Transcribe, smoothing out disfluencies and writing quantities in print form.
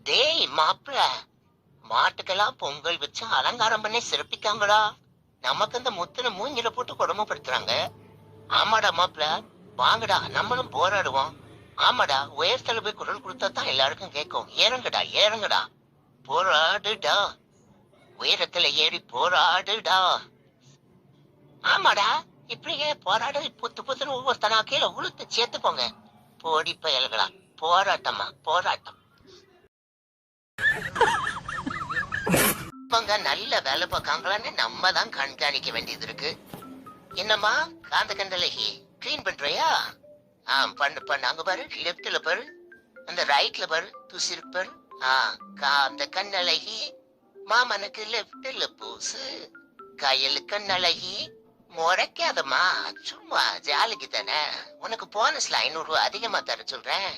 டேய் மாப்பிள, மாட்டுக்கெல்லாம் பொங்கல் வச்சு அலங்காரம் பண்ணி சிறப்பிக்காங்கடா. நமக்கு இந்த முத்தின மூஞ்சில போட்டு கொடுமைப்படுத்துறாங்க. ஆமாடா மாப்பிள, வாங்கடா நம்மளும் போராடுவோம். ஆமாடா, உயர்த்தல போய் குரல் கொடுத்தா தான் எல்லாருக்கும் கேட்கும். ஏறுங்கடா ஏறுங்கடா, போராடுடா, உயரத்துல ஏறி போராடுடா. ஆமாடா, இப்படியே போராட புத்து புத்துன்னு ஒவ்வொருத்தனா கீழே உளுத்து சேர்த்துக்கோங்க. போடி பயல்களா, போராட்டமா போராட்டம். இவங்க நல்ல வேலை பார்க்காங்களான்னு நம்ம தான் கண்காணிக்க வேண்டியது இருக்கு. என்னம்மா காந்த கண்டலகி, கிளீன் பண்றியா? பண்ணு பண்ணு. அங்க பாரு, லெப்ட்ல பாரு, அந்த ரைட்ல பாரு, தூசி இருக்கு பாரு. காந்த கண்ணழகி, மாமனுக்கு லெப்ட்ல பூசு. கையலு கண்ணழகி, முறைக்காதம்மா, சும்மா ஜாலிக்கு தானே. உனக்கு போனஸ்ல 500 ரூபாய் அதிகமா தர சொல்றேன்.